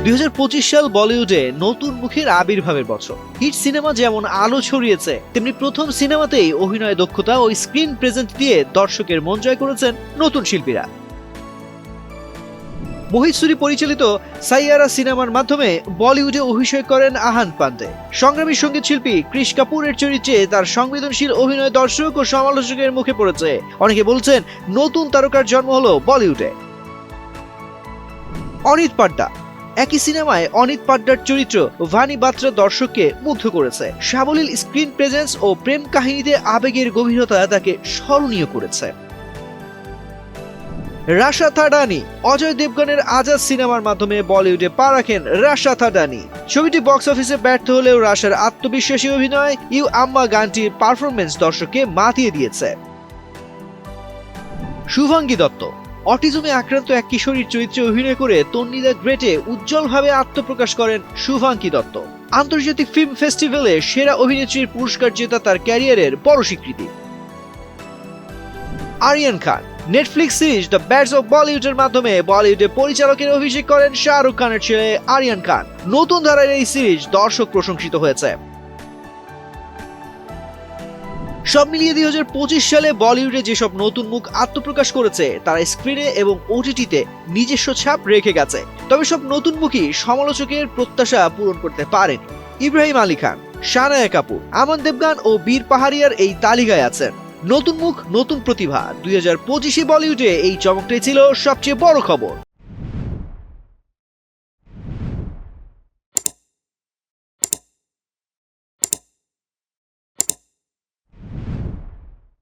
2025 সাল বলিউডে নতুন মুখের আবির্ভাবের বছর। হিট সিনেমা যেমন আলো ছড়িয়েছে, তেমনি প্রথম সিনেমাতেই অভিনয় দক্ষতা ও স্ক্রিন প্রেজেন্স দিয়ে দর্শকের মন জয় করেছেন নতুন শিল্পীরা। মোহিত সুরি পরিচালিত সাইয়ারা সিনেমার মাধ্যমে বলিউডে অভিষেক করেন আহান পান্ডে। সংগ্রামী সঙ্গীত শিল্পী কৃষ কাপুরের চরিত্রে তার সংবেদনশীল অভিনয় দর্শক ও সমালোচকের মুখে পড়েছে। অনেকে বলছেন নতুন তারকার জন্ম হলো বলিউডে। অনিত পাড্ডা। একই সিনেমায় অনিত পাড্ডার চরিত্র ভানি বাত্রা দর্শককে মুগ্ধ করেছে। সাবলীল স্ক্রিন প্রেজেন্স ও প্রেম কাহিনীতে আবেগের গভীরতা তাকে স্মরণীয় করেছে। রাশা থাডানি। অজয় দেবগনের আজাদ সিনেমার মাধ্যমে বলিউডে পা রাখেন রাশা থাডানি। ছবিটি বক্স অফিসে ব্যর্থ হলেও রাশার আত্মবিশ্বাসী অভিনয়, ইউ আম্মা গানটির পারফরমেন্স দর্শককে মাতিয়ে দিয়েছে। শুভাঙ্গী দত্ত। অটিজমে আক্রান্ত এক কিশোরীর চরিত্রে অভিনয় করে তন্নি দ্য গ্রেটে উজ্জ্বলভাবে আত্মপ্রকাশ করেন শুভাঙ্গী দত্ত। আন্তর্জাতিক ফিল্ম ফেস্টিভ্যালে সেরা অভিনেত্রীর পুরস্কার জেতা তার ক্যারিয়ারের বড় স্বীকৃতি। Aryan Khan. Netflix series the bads of বলিউডের মাধ্যমে বলিউডে পরিচালকের অভিষেক করেন শাহরুখ খানের ছেলে আরিয়ান খান। নতুন ধারার এই সিরিজ দর্শক প্রশংসিত হয়েছে। সব মিলিয়ে 2025 সালে বলিউডে যেসব নতুন মুখ আত্মপ্রকাশ করেছে তারা স্ক্রিনে এবং ওটিটিতে নিজস্ব ছাপ রেখে গেছে। তবে সব নতুন মুখই সমালোচকের প্রত্যাশা পূরণ করতে পারেনি। ইব্রাহিম আলী খান, শানায়া কাপুর, আমান দেবগান ও বীর পাহাড়িয়ার এই তালিকায় আছেন। নতুন মুখ, নতুন প্রতিভা। 2025 বলিউডে এই চমকটাই ছিল সবচেয়ে বড় খবর।